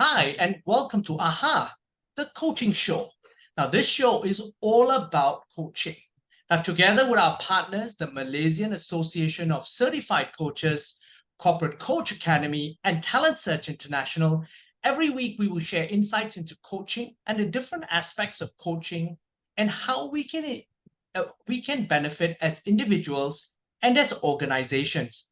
Hi, and welcome to AHA, the coaching show. Now, this show is all about coaching. Now, together with our partners, the Malaysian Association of Certified Coaches, Corporate Coach Academy, and Talent Search International, every week we will share insights into coaching and the different aspects of coaching and how we can benefit as individuals and as organizations.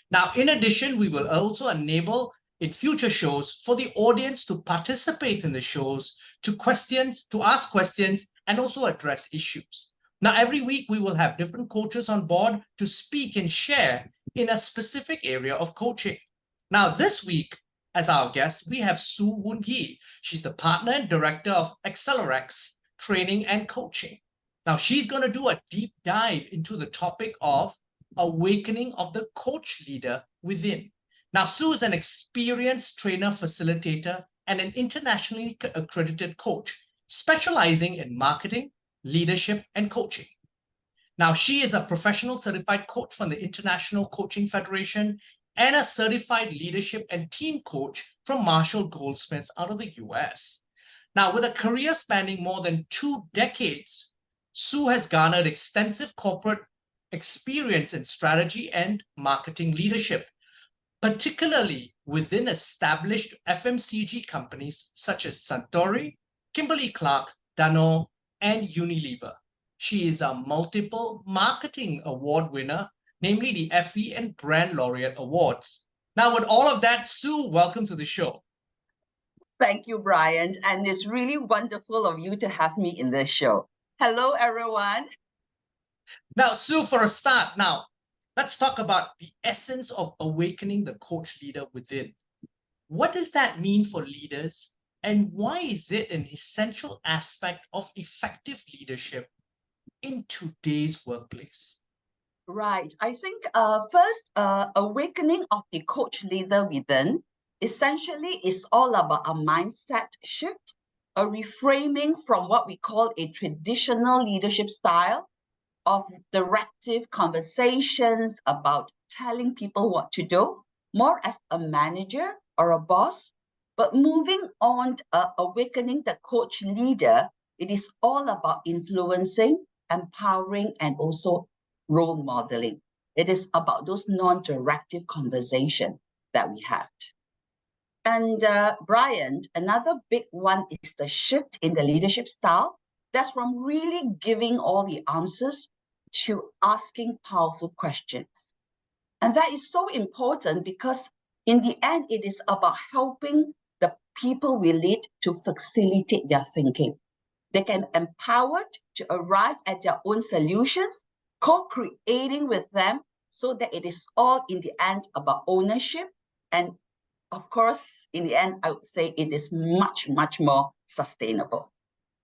Now, in addition, we will also enable in future shows for the audience to participate in the shows, to ask questions, and also address issues. Now, every week we will have different coaches on board to speak and share in a specific area of coaching. Now, this week, as our guest, we have Soo Woon Yee. She's the partner and director of Accelerax Training and Coaching. Now, she's going to do a deep dive into the topic of awakening of the coach leader within. Now, Soo is an experienced trainer, facilitator, and an internationally accredited coach, specializing in marketing, leadership, and coaching. Now, she is a professional certified coach from the International Coaching Federation and a certified leadership and team coach from Marshall Goldsmith out of the US. Now, with a career spanning more than 2 decades, Soo has garnered extensive corporate experience in strategy and marketing leadership, particularly within established FMCG companies such as Suntory, Kimberly-Clark, Danone, and Unilever. She is a multiple marketing award winner, namely the FE and Brand Laureate Awards. Now, with all of that, Soo, welcome to the show. Thank you, Brian. And it's really wonderful of you to have me in this show. Hello, everyone. Now, Soo, for a start, let's talk about the essence of awakening the coach leader within. What does that mean for leaders, and why is it an essential aspect of effective leadership in today's workplace? Right. I think first, awakening of the coach leader within essentially is all about a mindset shift, a reframing from what we call a traditional leadership style of directive conversations about telling people what to do, more as a manager or a boss, but moving on, awakening the coach leader, it is all about influencing, empowering, and also role modeling. It is about those non-directive conversation that we had. And Brian, another big one is the shift in the leadership style. That's from really giving all the answers to asking powerful questions. And that is so important because in the end, it is about helping the people we lead to facilitate their thinking. They can empower to arrive at their own solutions, co-creating with them so that it is all in the end about ownership. And of course, in the end, I would say it is much, much more sustainable.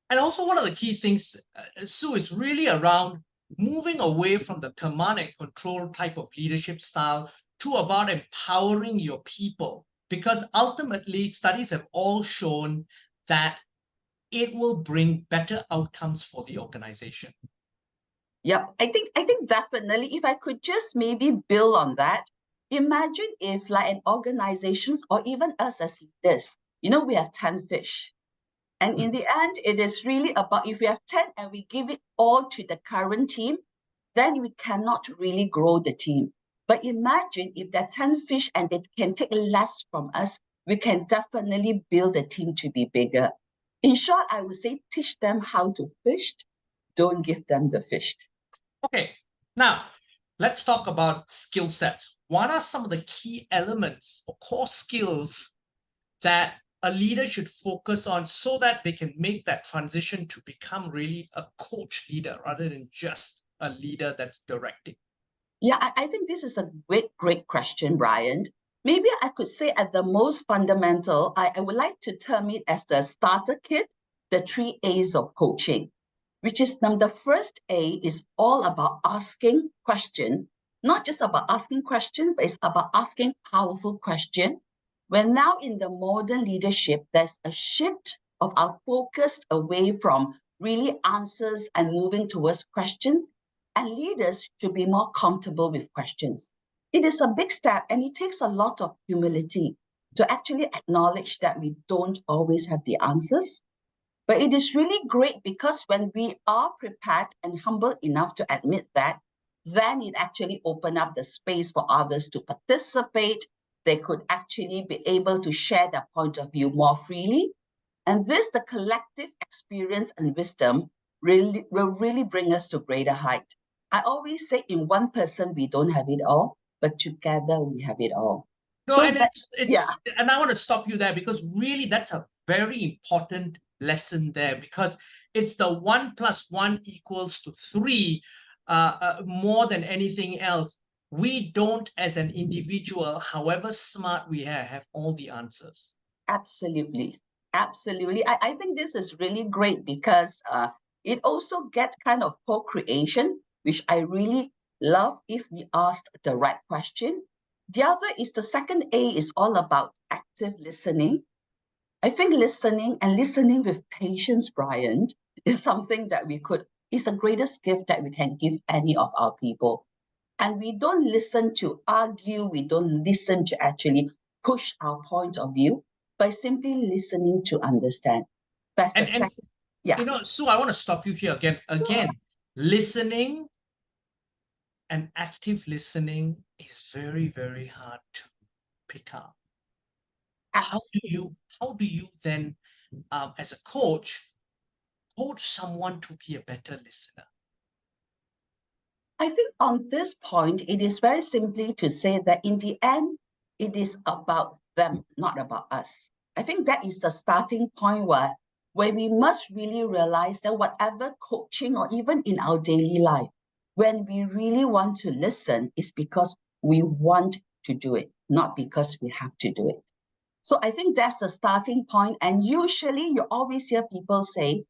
And also one of the key things, Soo, is really around moving away from the command and control type of leadership style to about empowering your people. Because ultimately, studies have all shown that it will bring better outcomes for the organization. Yep, I think definitely, if I could just maybe build on that, imagine if like an organizations or even us as leaders, we have 10 fish. And in the end, it is really about if we have 10 and we give it all to the current team, then we cannot really grow the team. But imagine if there are 10 fish and they can take less from us, we can definitely build the team to be bigger. In short, I would say teach them how to fish, don't give them the fish. Okay, now let's talk about skill sets. What are some of the key elements or core skills that a leader should focus on so that they can make that transition to become really a coach leader rather than just a leader that's directing? Yeah, I think this is a great question, Brian. Maybe I could say at the most fundamental, I would like to term it as the starter kit, the 3 A's of coaching, which is the first A is all about asking question, not just about asking question, but it's about asking powerful question. When now in the modern leadership, there's a shift of our focus away from really answers and moving towards questions, and leaders should be more comfortable with questions. It is a big step and it takes a lot of humility to actually acknowledge that we don't always have the answers. But it is really great because when we are prepared and humble enough to admit that, then it actually opens up the space for others to participate. They could actually be able to share their point of view more freely. And this, the collective experience and wisdom, will really bring us to greater height. I always say in one person, we don't have it all, but together we have it all. No, So and that, and I want to stop you there because really that's a very important lesson there, because it's the 1 + 1 = 3 more than anything else. We don't, as an individual, however smart we have all the answers. Absolutely. Absolutely. I think this is really great because it also gets kind of co-creation, which I really love if we asked the right question. The other is the second A is all about active listening. I think listening and listening with patience, Brian, is something that is the greatest gift that we can give any of our people. And we don't listen to argue, we don't listen to actually push our point of view, by simply listening to understand. That's the second. Yeah. You know, Sue, I want to stop you here again. Listening and active listening is very, very hard to pick up. How do you then, as a coach someone to be a better listener? I think on this point, it is very simply to say that in the end, it is about them, not about us. I think that is the starting point where we must really realize that whatever coaching or even in our daily life, when we really want to listen, is because we want to do it, not because we have to do it. So I think that's the starting point. And usually you always hear people say,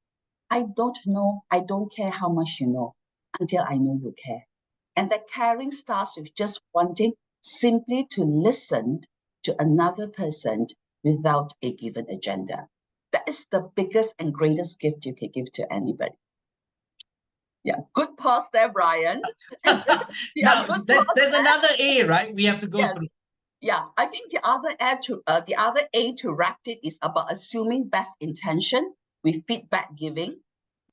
I don't know, I don't care how much you know until I know you care. And the caring starts with just wanting simply to listen to another person without a given agenda. That is the biggest and greatest gift you can give to anybody. Yeah, good pause there, Brian. Now, there's another A, right? We have to go through. Yeah, I think the other A to wrap it is about assuming best intention with feedback giving.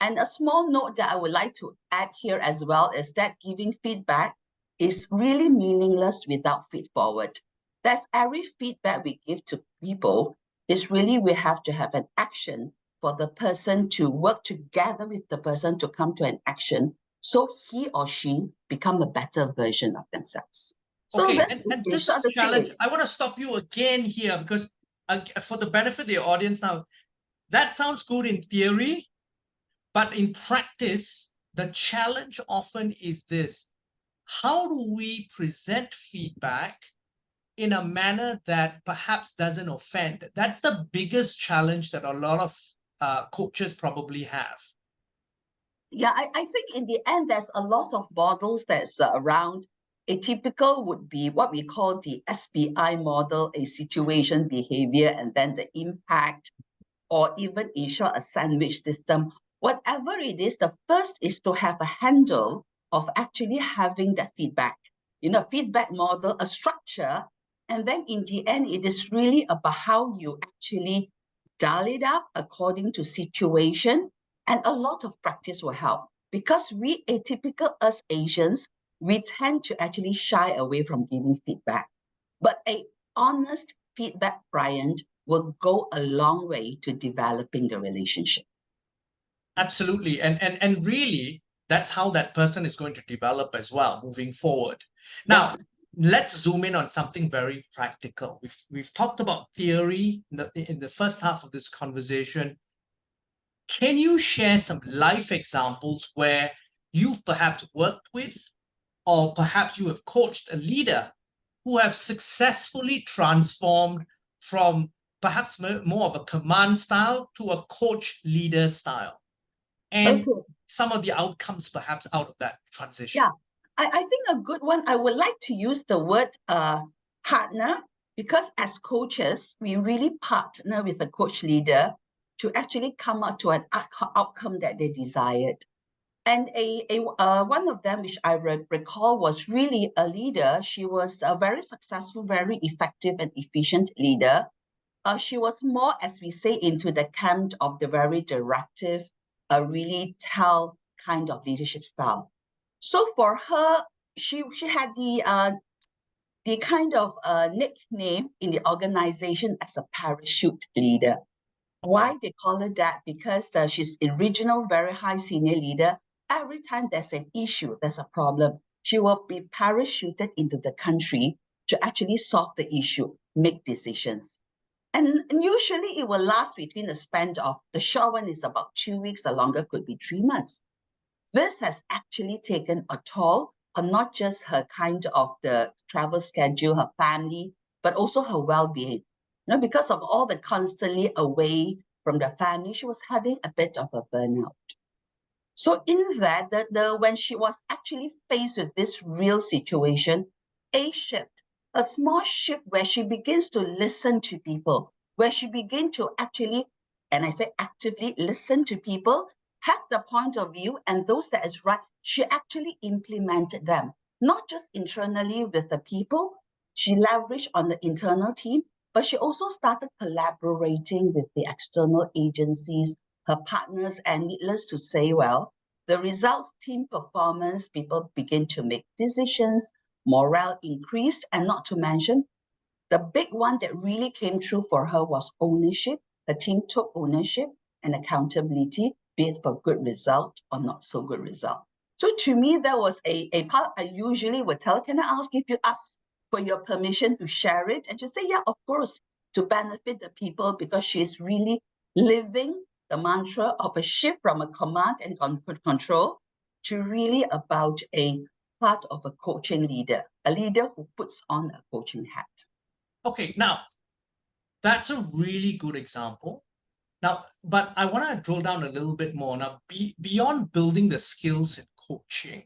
And a small note that I would like to add here as well is that giving feedback is really meaningless without feed forward. That's every feedback we give to people is really we have to have an action for the person to work together with the person to come to an action so he or she become a better version of themselves. So okay, this is the challenge. I want to stop you again here because for the benefit of the audience now, that sounds good in theory, but in practice, the challenge often is this: how do we present feedback in a manner that perhaps doesn't offend? That's the biggest challenge that a lot of coaches probably have. Yeah, I think in the end, there's a lot of models that's around. A typical would be what we call the SBI model, a situation, behavior, and then the impact, or even in short, a sandwich system. Whatever it is, the first is to have a handle of actually having that feedback, feedback model, a structure. And then in the end, it is really about how you actually dial it up according to situation. And a lot of practice will help because we atypical as Asians, we tend to actually shy away from giving feedback. But a honest feedback, Brian, will go a long way to developing the relationship. Absolutely. And really, that's how that person is going to develop as well moving forward. Now, let's zoom in on something very practical. We've talked about theory in the first half of this conversation. Can you share some life examples where you've perhaps worked with, or perhaps you have coached a leader who have successfully transformed from perhaps more of a command style to a coach leader style? And some of the outcomes perhaps out of that transition. Yeah, I think a good one, I would like to use the word partner, because as coaches, we really partner with the coach leader to actually come up to an outcome that they desired. And one of them, which I recall, was really a leader. She was a very successful, very effective and efficient leader. She was more, as we say, into the camp of the very directive, really tell kind of leadership style. So for her, she had the kind of nickname in the organization as a parachute leader. Why they call her that? Because she's a regional, very high senior leader. Every time there's an issue, there's a problem, she will be parachuted into the country to actually solve the issue, make decisions. And usually it will last between the span of, the short one is about 2 weeks, the longer could be 3 months. This has actually taken a toll on not just her kind of the travel schedule, her family, but also her well-being. Because of all the constantly away from the family, she was having a bit of a burnout. So in that, when she was actually faced with this real situation, a shift, a small shift where she begins to listen to people, where she begins to actually, and I say actively listen to people, have the point of view, and those that is right, she actually implemented them, not just internally with the people, she leveraged on the internal team, but she also started collaborating with the external agencies, her partners, and needless to say, well, the results, team performance, people begin to make decisions, morale increased, and not to mention, the big one that really came true for her was ownership. The team took ownership and accountability, be it for good result or not so good result. So to me, that was a part I usually would tell, can I ask if you ask for your permission to share it? And she say, yeah, of course, to benefit the people, because she's really living the mantra of a shift from a command and control to really about a part of a coaching leader, a leader who puts on a coaching hat. Okay, now that's a really good example. Now, but I want to drill down a little bit more. Now, beyond building the skills in coaching,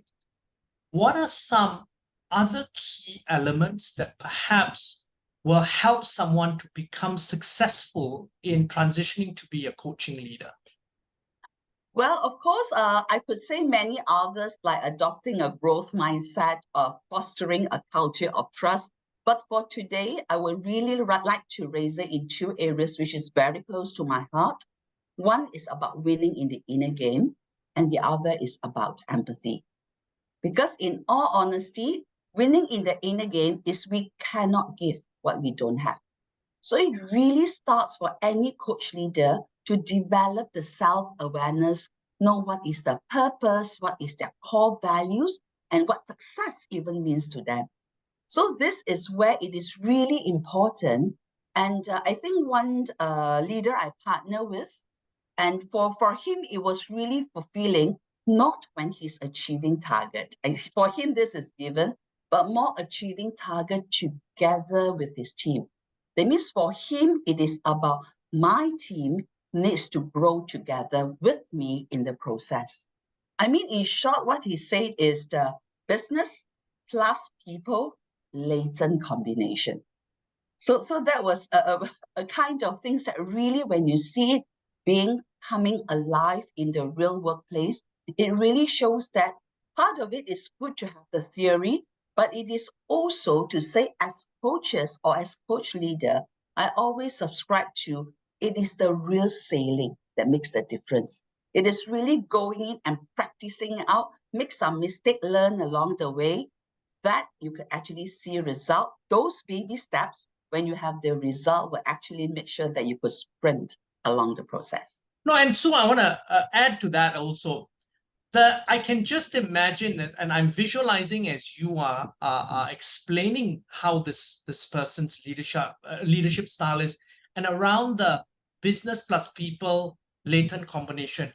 what are some other key elements that perhaps will help someone to become successful in transitioning to be a coaching leader? Well, of course, I could say many others, like adopting a growth mindset, of fostering a culture of trust. But for today, I would really like to raise it in 2 areas, which is very close to my heart. One is about winning in the inner game, and the other is about empathy. Because in all honesty, winning in the inner game is we cannot give what we don't have. So it really starts for any coach leader to develop the self-awareness, know what is the purpose, what is their core values, and what success even means to them. So this is where it is really important. And I think one leader I partner with, and for him, it was really fulfilling, not when he's achieving target. For him, this is given, but more achieving target together with his team. That means for him, it is about my team needs to grow together with me in the process. I mean, in short, what he said is the business plus people latent combination. So that was a kind of things that really, when you see it being coming alive in the real workplace, it really shows that part of it is good to have the theory, but it is also to say, as coaches or as coach leader, I always subscribe to, it is the real sailing that makes the difference. It is really going in and practicing out, make some mistake, learn along the way, that you could actually see a result. Those baby steps, when you have the result, will actually make sure that you could sprint along the process. No, and so I want to add to that also. I can just imagine, and I'm visualizing as you are explaining how this person's leadership style is, and around the business plus people latent combination,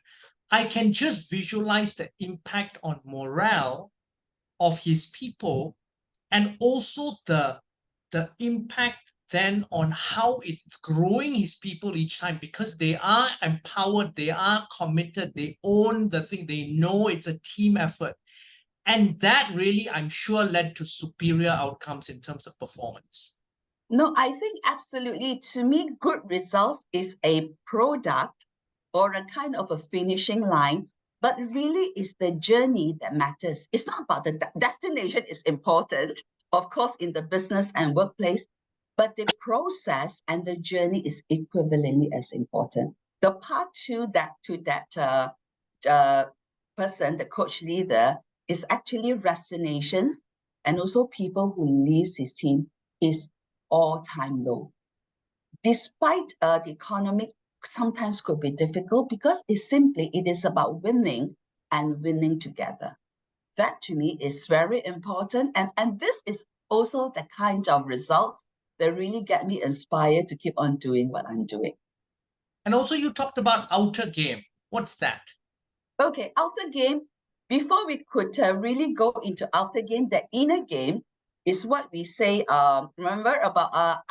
I can just visualize the impact on morale of his people, and also the impact then on how it's growing his people each time, because they are empowered, they are committed, they own the thing, they know it's a team effort. And that really, I'm sure, led to superior outcomes in terms of performance. No, I think absolutely. To me, good results is a product or a kind of a finishing line but really it's the journey that matters. It's not about the destination is important, of course, in the business and workplace, but the process and the journey is equivalently as important. The part to that person, the coach leader, is actually resignations, and also people who leaves his team is all-time low. Despite the economic sometimes could be difficult, because it is about winning and winning together. That to me is very important. And this is also the kind of results that really get me inspired to keep on doing what I'm doing. And also you talked about outer game. What's that? Okay, outer game, before we could really go into outer game, the inner game is what we say, remember about,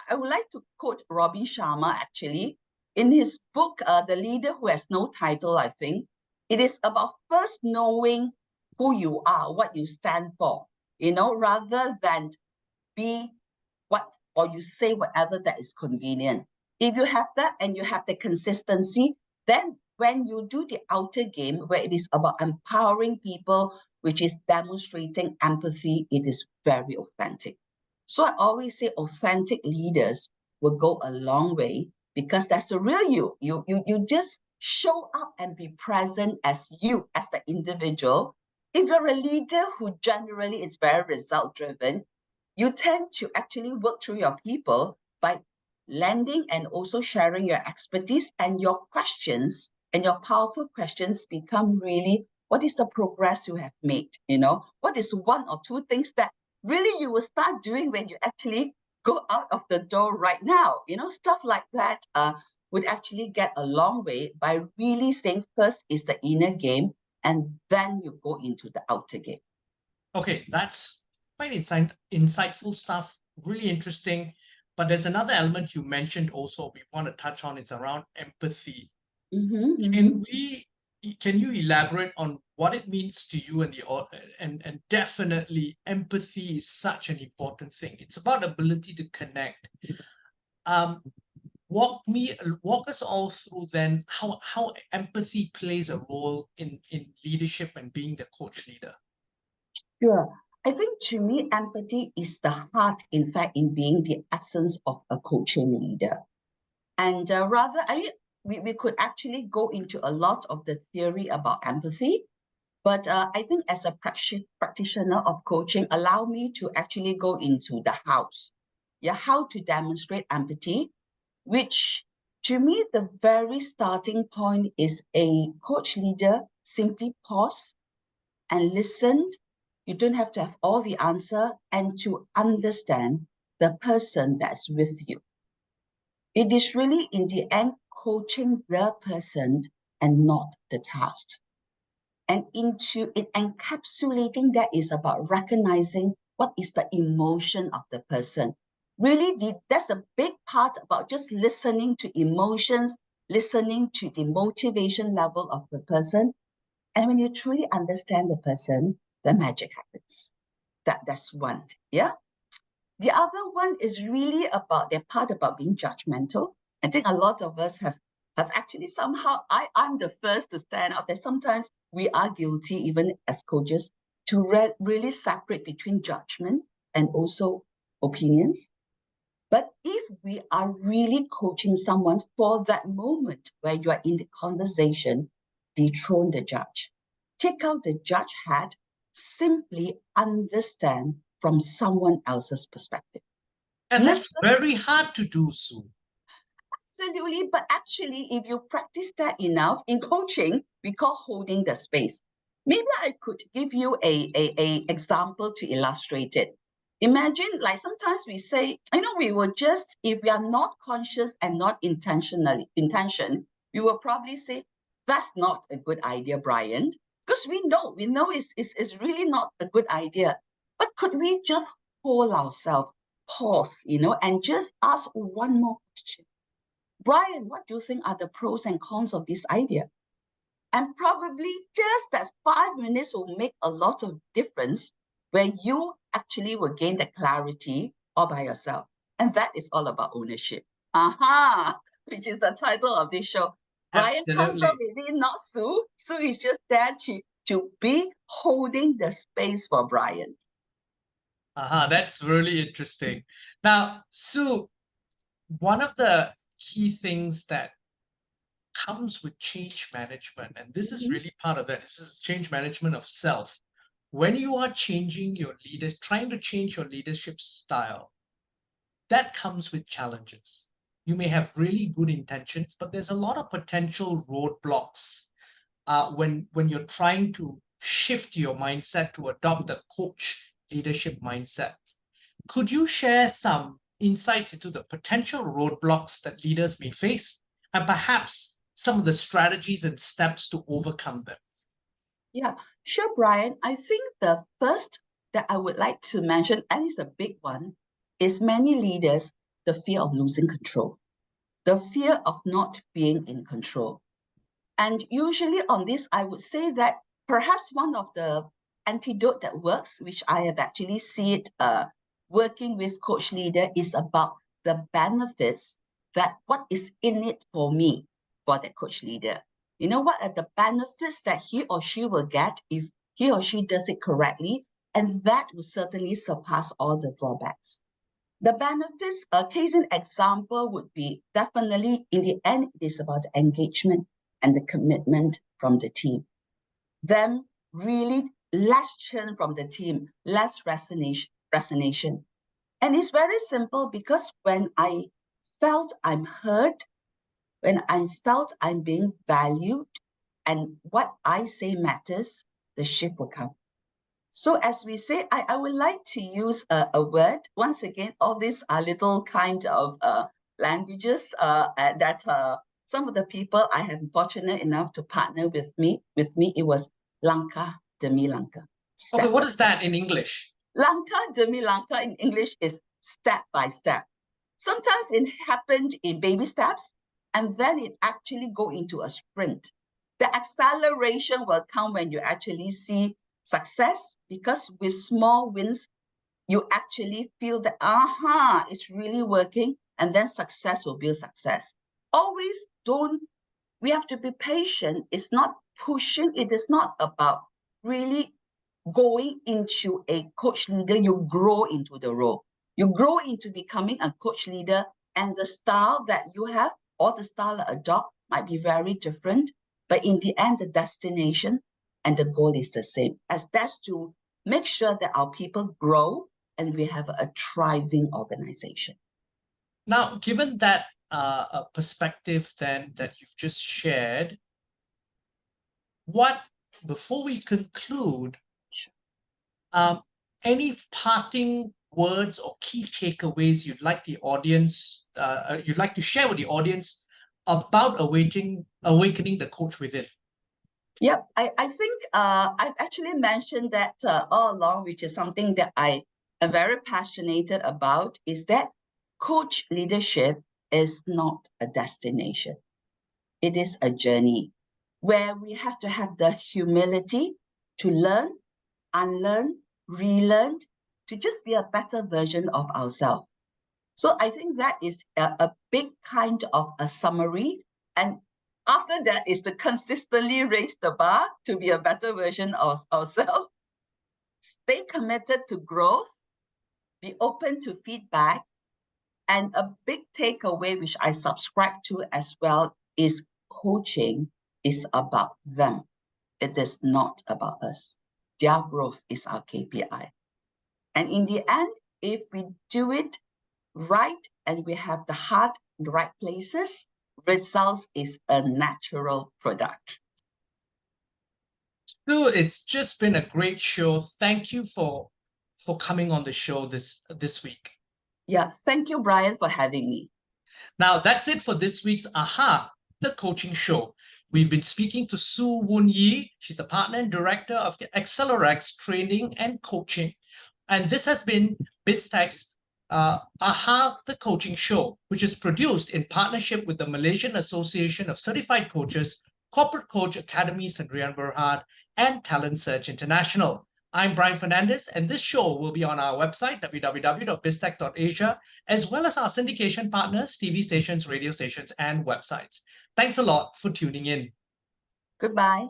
I would like to quote Robin Sharma actually, in his book, The Leader Who Has No Title, I think. It is about first knowing who you are, what you stand for, rather than be what, or you say whatever that is convenient. If you have that and you have the consistency, then when you do the outer game, where it is about empowering people, which is demonstrating empathy, it is very authentic. So I always say authentic leaders will go a long way, because that's the real you. You just show up and be present as you, as the individual. If you're a leader who generally is very result driven, you tend to actually work through your people by lending and also sharing your expertise, and your questions and your powerful questions become really, what is the progress you have made? What is one or two things that really you will start doing when you actually go out of the door right now? Stuff like that would actually get a long way by really saying first is the inner game, and then you go into the outer game. Okay, that's quite insightful stuff, really interesting. But there's another element you mentioned also we want to touch on. It's around empathy. Can you elaborate on what it means to you and definitely empathy is such an important thing. It's about ability to connect. Walk us all through then how empathy plays a role in leadership and being the coach leader. Sure. I think to me, empathy is the heart, in fact, in being the essence of a coaching leader. And we could actually go into a lot of the theory about empathy, but I think as a practitioner of coaching, allow me to actually go into the house. Yeah, how to demonstrate empathy, which to me, the very starting point is a coach leader simply pause and listen. You don't have to have all the answer, and to understand the person that's with you. It is really, in the end, coaching the person and not the task. And encapsulating that is about recognizing what is the emotion of the person. Really, that's a big part about just listening to emotions, listening to the motivation level of the person. And when you truly understand the person, the magic happens. That's one, yeah? The other one is really about the part about being judgmental. I think a lot of us have actually somehow, I'm the first to stand out that sometimes we are guilty, even as coaches, to really separate between judgment and also opinions. But if we are really coaching someone for that moment where you are in the conversation, dethrone the judge. Take out the judge hat, simply understand from someone else's perspective. And that's very hard to do, Soo. Absolutely, but actually, if you practice that enough in coaching, we call holding the space. Maybe I could give you a example to illustrate it. Imagine, like sometimes we say, we will just, if we are not conscious and not intention, we will probably say, that's not a good idea, Brian. Because we know it's really not a good idea. But could we just hold ourselves, pause, and just ask one more question? Brian, what do you think are the pros and cons of this idea? And probably just that 5 minutes will make a lot of difference, where you actually will gain the clarity all by yourself. And that is all about ownership. Aha, which is the title of this show. Brian comes up Absolutely. with it, not Sue. Sue is just there to be holding the space for Brian. That's really interesting. Now, Sue, one of the key things that comes with change management, and this is Mhm. really part of it, this is change management of self. When you are changing your leaders, trying to change your leadership style, that comes with challenges. You may have really good intentions, but there's a lot of potential roadblocks when you're trying to shift your mindset to adopt the coach leadership mindset. Could you share some insights into the potential roadblocks that leaders may face and perhaps some of the strategies and steps to overcome them? Yeah, sure, Brian. I think the first that I would like to mention, and it's a big one, is many leaders, the fear of losing control, the fear of not being in control. And usually on this, I would say that perhaps one of the antidote that works, which I have actually seen it working with coach leader, is about the benefits, that what is in it for me, for that coach leader. You know, what are the benefits that he or she will get if he or she does it correctly? And that will certainly surpass all the drawbacks. The benefits, a case in example would be definitely in the end, it is about the engagement and the commitment from the team. Then really less churn from the team, less resignation. And it's very simple, because when I felt I'm heard, when I felt I'm being valued, and what I say matters, the shift will come. So as we say, I would like to use a word. Once again, all these are little kind of languages that some of the people I have been fortunate enough to partner with me, it was Langkah demi langkah. Okay, Step what by is step. that in English? Langkah demi langkah in English is step by step. Sometimes it happened in baby steps, and then it actually go into a sprint. The acceleration will come when you actually see success, because with small wins, you actually feel that, aha, it's really working, and then success will build success. Always we have to be patient. It's not pushing. It is not about really going into a coach leader. You grow into the role. You grow into becoming a coach leader, and the style that you have or the style you adopt might be very different. But in the end, the destination and the goal is the same, as that's to make sure that our people grow and we have a thriving organization. Now, given that perspective then that you've just shared, what, before we conclude, um, any parting words or key takeaways you'd like to share with the audience about awakening the coach within? Yep, I think I've actually mentioned that all along, which is something that I am very passionate about, is that coach leadership is not a destination. It is a journey where we have to have the humility to learn, unlearn, relearn, to just be a better version of ourselves. So I think that is a big kind of a summary. And after that is to consistently raise the bar to be a better version of ourselves. Stay committed to growth, be open to feedback. And a big takeaway, which I subscribe to as well, is coaching is about them. It is not about us. Their growth is our KPI. And in the end, if we do it right and we have the heart in the right places, results is a natural product. Stu, it's just been a great show. Thank you for coming on the show this week. Yeah, thank you, Brian, for having me. Now, that's it for this week's the coaching show. We've been speaking to Soo Woon Yee. She's the partner and director of the Accelerax training and coaching. And this has been BizTech's the coaching show, which is produced in partnership with the Malaysian Association of Certified Coaches, Corporate Coach Academy Sendirian Berhad, and Talent Search International. I'm Brian Fernandez, and this show will be on our website, www.biztech.asia, as well as our syndication partners, TV stations, radio stations, and websites. Thanks a lot for tuning in. Goodbye.